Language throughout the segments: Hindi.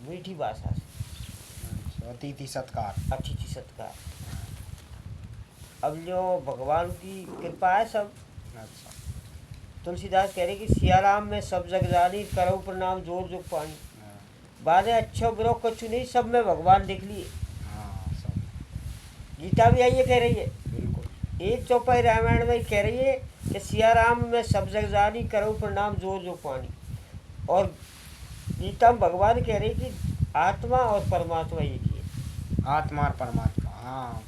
मीठी भाषा से। अतिथि सत्कार। अतिथि सत्कार। अब जो भगवान की कृपा है सब। अच्छा। तुलसीदास कह रहे कि सियाराम में सब जग जानी, करो प्रणाम जोर जोग पानी। बाने अच्छो बुरो कुछ नहीं, सब में भगवान देख लिए। हाँ सब। गीता भी आइए कह रही है, बिल्कुल। एक चौपाई रामायण में कह रही है कि सियाराम में सब जग जानी, करो प्रणाम जोर जोग पानी। और गीता में भगवान कह रहे कि आत्मा और परमात्मा एक ही है। आत्मा और परमात्मा, हाँ।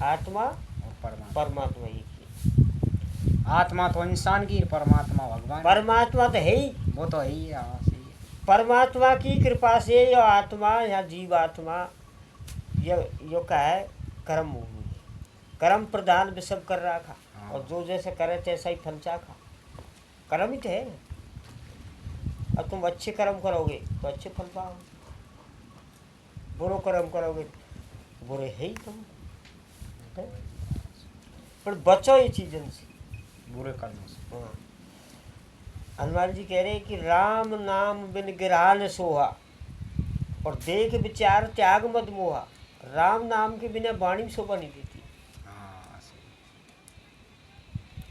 आत्मा और परमात्मा एक ही। आत्मा तो इंसान की, परमात्मा भगवान। परमात्मा तो है ही, वो तो है ही। हाँ सही है। परमात्मा की कृपा से यह आत्मा या जीव आत्मा यो का है कर्म भूमि, कर्म प्रधान में सब कर रखा। हाँ। और जो जैसे करे तैसा ही फल चाखा। कर्म ही तो है। अब तुम अच्छे कर्म करोगे तो अच्छे फल पाओगे, बुरो कर्म करोगे तो बुरे है ही तुम है? पर बचो ये चीजन से, बुरे कर्मों से। हाँ। हनुमान जी कह रहे कि राम नाम बिन गिरहा न सोहा, और देख विचार त्याग मत मोहा। राम नाम के बिना वाणी शोभा नहीं देती। हाँ सही।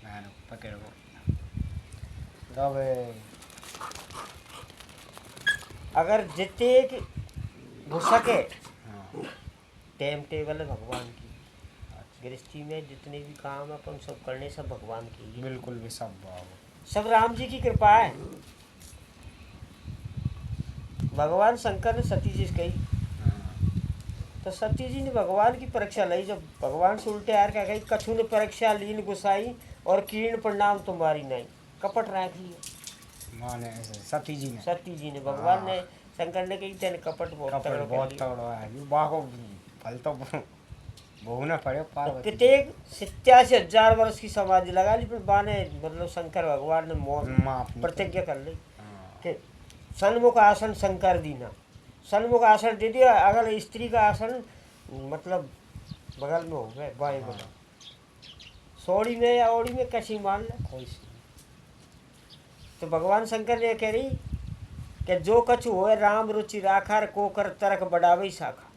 मैंने पकड़ को तब अगर जितने हो सके हाँ। टाइम टेबल है भगवान की। गृहस्थी में जितने भी काम अपन सब करने सब भगवान के लिए। बिल्कुल भी सब सब राम जी की कृपा है। भगवान शंकर ने सती जी से कही, तो सती जी ने भगवान की परीक्षा ली। जब भगवान से उल्टे आर क्या कही, कछु ने परीक्षा लीन गुसाई, और कीर्ण प्रणाम तुम्हारी नहीं। कपट राख लिया माने सती जी ने। सती जी ने। भगवान ने शंकर ने कही तेने कपट बहुत तगड़ा है। बाको फल तो भोगना पड़े पार्वती। कितने 87,000 वर्ष की समाधि लगा ली, फिर बाने मतलब शंकर भगवान ने मौन प्रतिज्ञा कर ली कि सन्मुख आसन शंकर दीना। सन्मुख आसन दे दिया, अगर स्त्री का आसन मतलब बगल में हो गए, बाएं बगल, सोड़ी में या ओड़ी में कसी मान ले। तो भगवान शंकर ने कह रही कि जो कछु होए राम रुचि राखा, को कर तरक बढ़ावे शाखा।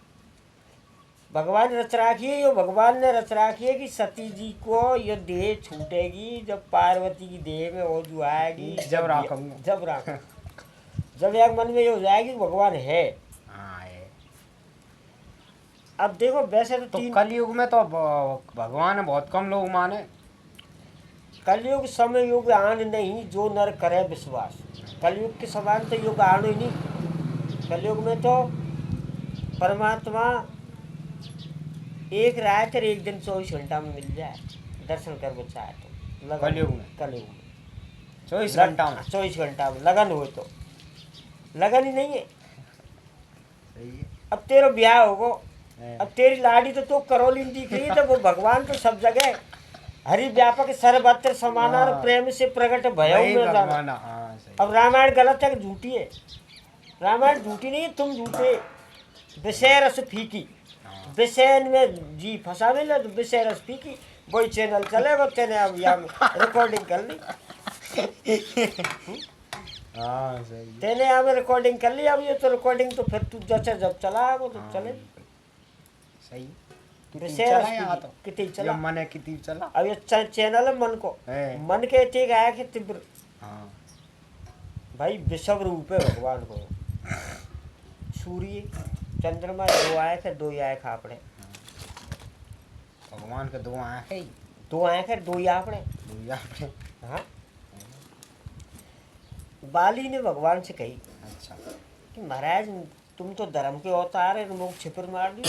भगवान रच राखिए, यो भगवान ने रच राखिए कि सती जी को ये देह छूटेगी जब पार्वती की देह में वो जो आएगी, जब एक मन में ये हो जाएगी भगवान है। अब देखो वैसे तो कलयुग में तो भगवान बहुत कम लोग माने। कलयुग समय युग आन नहीं, जो नर करे विश्वास। कलयुग के समान तो युग आन ही नहीं। कलयुग में तो परमात्मा एक रात और एक दिन 24 घंटा में मिल जाए, दर्शन कर वो चाहे तो। कलयुग में 24 घंटा में लगन हो तो। लगन ही नहीं है। सही है। अब तेरा ब्याह होगो, अब तेरी लाड़ी तो तू करोली दिख रही है, तो वो भगवान तो सब जगह हरि व्यापक सर्वत्र समाना और प्रेम से प्रकट भय में जाना। अब रामायण गलत है कि झूठी है? रामायण झूठी नहीं है, तुम झूठे। विषय रस फीकी, विषय में जी फंसा मिले तो विषय रस फीकी। वही चैनल चलेगा, तेने अब यहाँ रिकॉर्डिंग कर ली। तेने यहाँ में रिकॉर्डिंग कर ली, अब ये तो रिकॉर्डिंग तो फिर तू जब चला वो तो चले। सही। कितनी चला मन है, कितनी चला। अब ये चैनल है मन को, मन के ठीक आया कि तीव्र। भाई विषव रूप है भगवान को। सूर्य चंद्रमा दो आँख है, दो ही आँख आपने। भगवान के दो आँख है, दो आँख है, दो ही आपने। हाँ, बाली ने भगवान से कही कि महाराज तुम तो धर्म के अवतार है, मुख छिपर मार दी।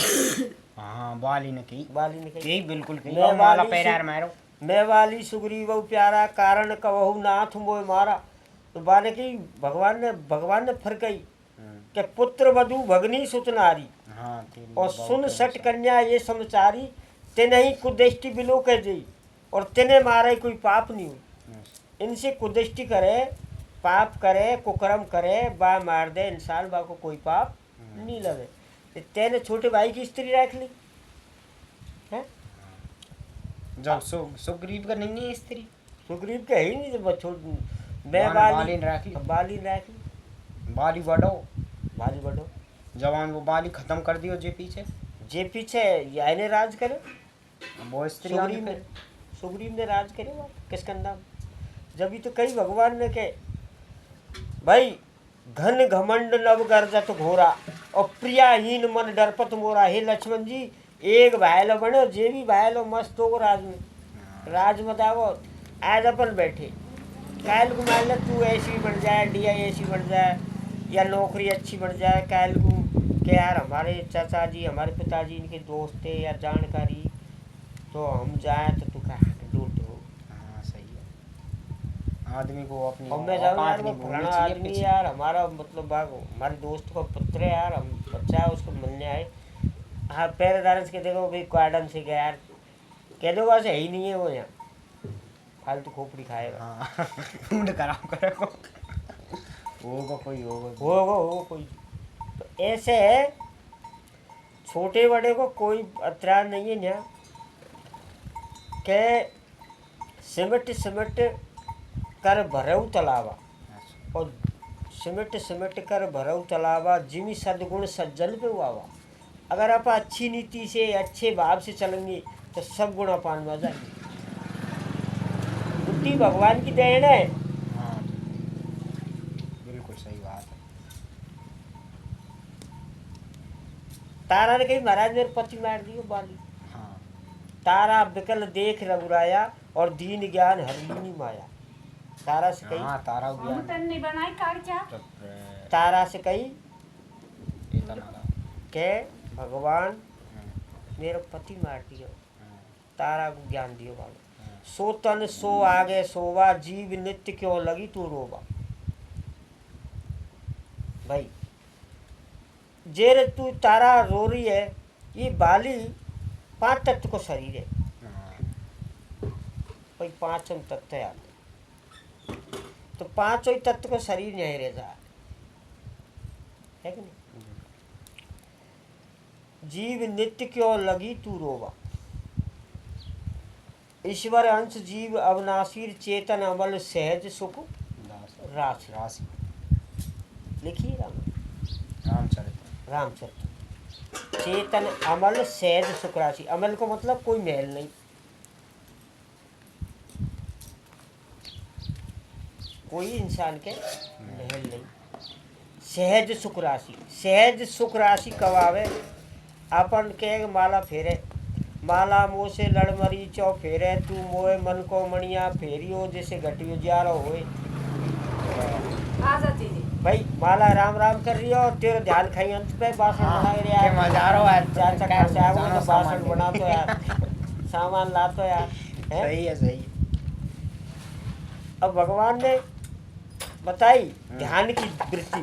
हाँ, बाली ने कही बिल्कुल कही। मैं वाली सुग्रीव प्यारा, कारण कवहु नाथ मोय मारा। तो बाने की भगवान ने फिर कही कि पुत्र वधु भगनी सुत नारी, और सुन सट कन्या ये समाचारी। तेने ही कुदृष्टि बिलो कह दी, और तेने मारे कोई पाप नहीं हुई। इनसे कुदृष्टि करे, पाप करे, कुकर्म करे, बा मार दे इंसान, बा को कोई पाप नहीं लगे। तेने छोटे भाई की स्त्री रख ली है? जब सुग्रीव का नहीं है स्त्री, सुग्रीव के ही नहीं, जब मैं बाली रख ली। बाली बड़ो जवान वो बाली खत्म कर दियो जे पीछे जे पीछे याने राज करे, वो स्त्री सुग्रीव ने, सुग्रीव ने राज करे वो किसकंदा। जब ही तो कई भगवान ने के भाई घन घमंड नव गर्जत घोरा और प्रियाहीन मन डरपत मोरा। हे लक्ष्मण जी एक भायलो बनो जे भी भायलो मस्त हो राज में, राज मत आवो। आज अपन बैठे काल को मान ले तू ऐसी बन जाए, डीआई ऐसी बन जाए या नौकरी अच्छी बन जाए, काल को कि यार हमारे चाचा जी हमारे पिताजी इनके दोस्त थे या जानकारी, तो हम जाए तो तू कहा दूर हो। हाँ सही है, आदमी को अपनी और मैं जाऊँ यार औकात वो नहीं भूलनी फलाना चाहिए आदमी पीछे। यार हमारा मतलब बाग हमारे दोस्त का पुत्र है यार, हम बच्चा है उसको मिलने आए। हाँ पहरेदार के देखो भाई गार्डन से गया यार, कह दो वैसे है ही नहीं है वो यहाँ, फालतू खोपड़ी खाएगा। हाँ मूड खराब करेगा, होगा कोई होगा कोई। तो ऐसे है छोटे बड़े को कोई एतराज नहीं है यहाँ के सिमट सिमट कर भरऊ तलावा, और सिमट सिमट कर भरऊ तलावा जिमी सद्गुण सज्जन पे हुआ। अगर आप अच्छी नीति से अच्छे भाव से चलेंगे तो सब गुण अपान में आ जाएंगे। बुद्धि भगवान की देन है। हाँ बिल्कुल सही बात है। तारा ने कही महाराज मेरे पति मार दियो बाली। हाँ तारा विकल देख रघुराया और दीन ज्ञान हरलीनी माया। तारा से कही, हाँ तारा हो गया तन नहीं बनाई कार क्या तारा से कही इतना था। के भगवान मेरा पति मार दियो। तारा को ज्ञान दियो बाबा, सो तन सो आगे सोवा जीव नित्य क्यों लगी तू रोवा। भाई जेर तू तारा रो रही है, ये बाली 5 तत्व को शरीर है भाई, 5 तत्व है तो 5 ही तत्व को शरीर नहीं रह जा है कि नहीं। जीव नित्य क्यों लगी तू रोवा, ईश्वर अंश जीव अविनाशी चेतन अमल सहज सुख राशि। राशि लिखिए रामचरित रामचरित चेतन अमल सहज सुख राशि। अमल को मतलब कोई महल नहीं, कोई इंसान के महल नहीं। सहज सुख राशि, सहज सुख राशि कब आवे, अपन के माला फेरे, माला मोह से लड़ मरी चौ फेरे, तू मोए मन को मणिया फेरियो जैसे घटियो ज्यारो होए। आ जाती थी भाई माला राम राम कर रही हो और तेरे ध्यान खाई अंत पे बासन बना रही के मजारो यार, चार चक्कर से आओ जानो तो सामान बासन बना तो यार, सामान ला तो यार है? सही है सही है। अब भगवान ने बताई ध्यान की वृत्ति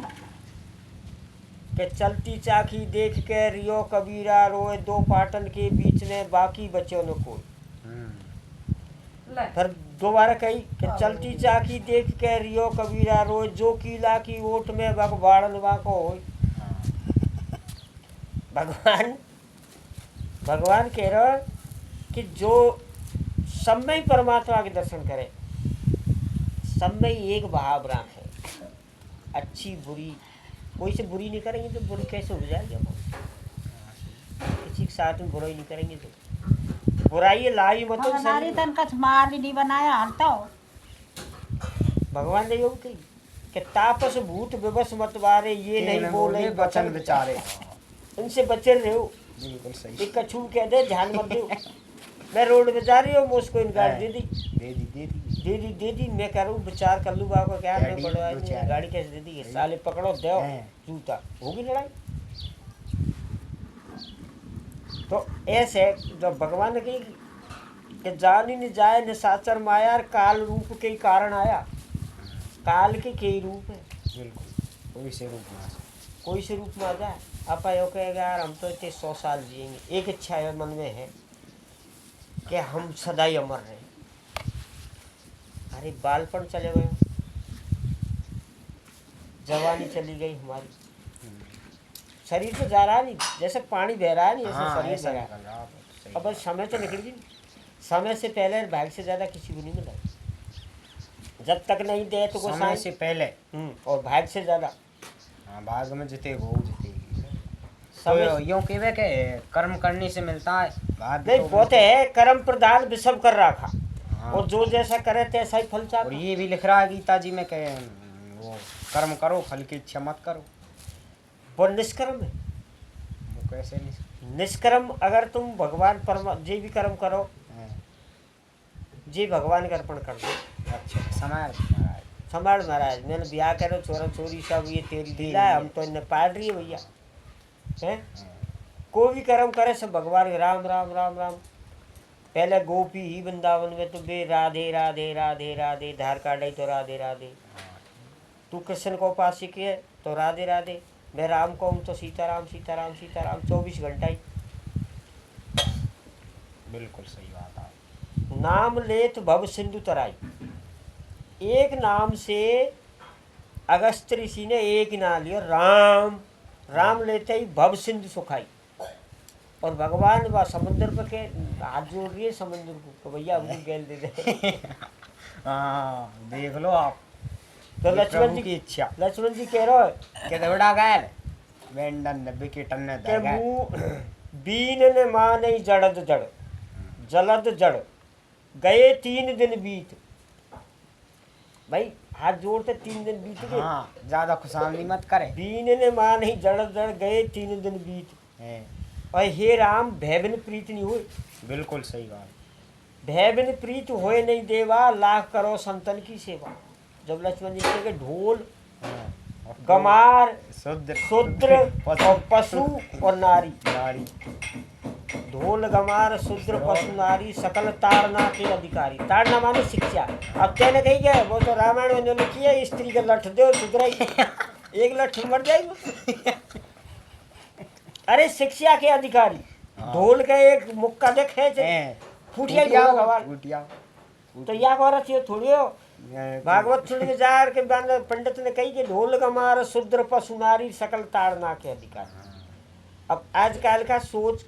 कि चलती चाखी देख के रियो कबीरा रोए, 2 पाटन के बीच में बाकी बच्चों ने कोई। ले फिर दोबारा कही कि चलती चाखी देख के रियो कबीरा रोए, जो कीला की ओट में भगवाड़न वाको होय। भगवान कह रहे कि जो सब में ही परमात्मा के दर्शन करे, सब में ही एक भाव राम है, अच्छी बुरी कोई से बुरी नहीं करेंगे तो बुरी कैसे हो जाएगी। किसी के साथ में बुराई नहीं करेंगे तो बुराई लाई मतलब नारी तन कछ मार नहीं बनाया हलता हो। भगवान ने योग कही कि तापस भूत विवश मत वारे, ये नहीं बोले वचन बेचारे। इनसे बचे रहो। बिल्कुल सही। एक कछू कह दे ध्यान मत दो, मैं रोड पे जा रही हूँ मुझको इनकार दे दी, मैं कह रहा हूँ विचार कर लूँ बाबा क्या मैं बड़ा गाड़ी कैसे दे दी, साले पकड़ो दो जूता, होगी लड़ाई। तो ऐसे जब भगवान ने कही कि जान ही न जाए निशाचर माया, काल रूप के कारण आया, काल के कई रूप है, बिल्कुल कोई से रूप में कोई से रूप में आ जाए। आप यो कहेगा यार हम तो इतने 100 साल जिएंगे, एक इच्छा है मन में है कि हम सदा ही अमर रहे। अरे बालपन चले गए, जवानी चली गई हमारी, शरीर तो जा रहा नहीं, जैसे पानी बह रहा है नहीं जैसे शरीर बह रहा है। अब बस समय तो निकल गई, समय से पहले भाग से ज्यादा किसी को नहीं मिला, जब तक नहीं दे तो समय से पहले और भाग से ज्यादा भाग में जिते वो जितेगी। तो यूं कहवे के कर्म करने से मिलता है बाद नहीं तो बहुत है कर्म प्रधान विषम कर रखा हाँ। और जो जैसा करे तैसा ही फल और चाहता। ये भी लिख रहा है गीता जी में कि वो कर्म करो फल की इच्छा मत करो। वो निष्कर्म है। वो कैसे नहीं? निष्कर्म अगर तुम भगवान परमा जे भी कर्म करो हाँ। जे भगवान के अर्पण कर दो। अच्छा समाज महाराज संभाल महाराज मैंने ब्याह करो छोरा छोरी सब ये तेरी लीला है हम तो इन्हें पाल रही है भैया हैं। कोई भी कर्म करे सब भगवान के राम राम राम राम। पहले गोपी ही वृंदावन में तो बे राधे राधे राधे राधे धार काटे तो राधे राधे। तू कृष्ण को उपासक है तो राधे राधे। मैं राम को हूँ तो सीताराम सीताराम सीताराम 24 घंटा ही। बिल्कुल सही बात है। नाम लेत भव सिंधु तराई। एक नाम से अगस्त ऋषि ने एक नाम लिया राम। राम लेते ही भव सिंधु सुखाई। और भगवान वह समुद्र पर के हाथ जोड़ रही है समुद्र को भैया हमको गैल दे दे। हाँ देख लो आप तो लक्ष्मण जी की इच्छा लक्ष्मण जी कह रहे हो के दौड़ा गैल वेंडन विकेट ने के मुंह बीन ने माँ नहीं जड़द जड़ जलद जड़ गए 3 दिन बीत। भाई हाथ जोड़ते 3 दिन बीत गए। हाँ ज्यादा खुशामदी मत करे। बीन ने माँ नहीं जड़द जड़ गए 3 दिन बीत। हैं, और हे राम भयबिन प्रीत नहीं हुए। बिल्कुल सही बात। भयबिन प्रीत होए नहीं देवा लाख करो संतन की सेवा। जब लक्ष्मण जी के ढोल हाँ, और गमार शुद्र शूद्र और पशु और नारी। नारी ढोल गमार शूद्र पशु नारी सकल ताड़ना के अधिकारी। ताड़ना माने शिक्षा। अब तेने कही गया वो तो रामायण में जो लिखी है स्त्री का लठ दो सुधराई एक लठ मर जाएगी। अरे शिक्षा के अधिकारी। ढोल का एक मुक्का देखे फूटिया ढोल गवार फूटिया तो या को रही थोड़ी हो। भागवत सुन के जार के बाद पंडित ने कही कि ढोल गमार शूद्र पशु नारी सकल ताड़ना के अधिकारी। अब आजकल का सोच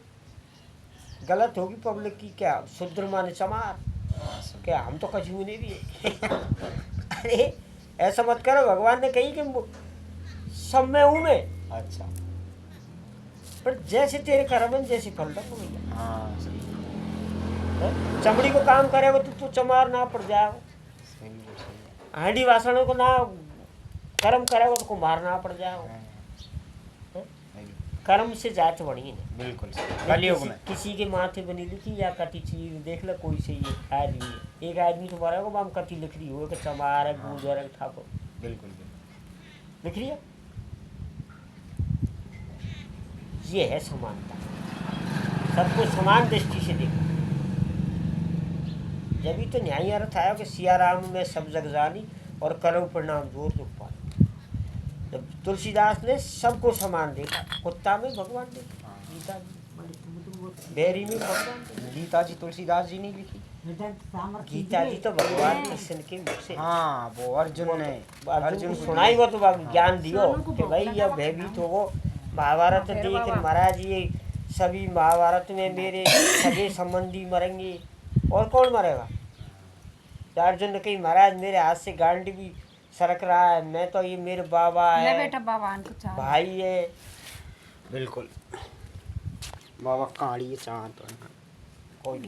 गलत होगी पब्लिक की। क्या शूद्र माने चमार क्या हम तो कछू नहीं दिए। अरे ऐसा मत करो। भगवान ने कही कि सब में हूँ मैं। अच्छा पर जैसे तेरे कर्म है जैसे फल दो भैया। हाँ सही चमड़ी को काम करेगा तो तू चमार ना पड़ जाएगा। सही है। हांडी वासनों को ना कर्म करेगा तो को मारना पड़ जाएगा। कर्म से जात बढ़ी नहीं। बिल्कुल सही। कलयुग में किसी के माथे बनी लिखी या कति चीज देख ले कोई से ये आदमी है। एक आदमी तुम्हारा को बाम कति लिख रही हो कि चमार है गुजर है ठाकुर बिल्कुल लिख रही है। ये है समानता। सबको समान दृष्टि से देखो। जब तो न्याय अर्थ आया कि सिया राम में सब जग जानी और करो प्रणाम जोर दुख पानी। जब तुलसीदास ने सबको समान देखा। कुत्ता में भगवान देखा। गीता जी बैरी में भगवान देखा। गीता जी तुलसीदास जी ने लिखी। गीता जी तो भगवान कृष्ण के मुख से। हाँ वो अर्जुन ने अर्जुन को सुनाई वो तो ज्ञान दियो कि भाई यह भयभीत हो। महाभारत देख महाराज ये सभी महाभारत में मेरे सगे संबंधी मरेंगे और कौन मरेगा। अर्जुन ने कही महाराज मेरे हाथ से गांडी भी सरक रहा है। मैं तो ये मेरे बाबा है बेटा बाबा भाई है। बिल्कुल बाबा काड़ी चाँद कोई नहीं।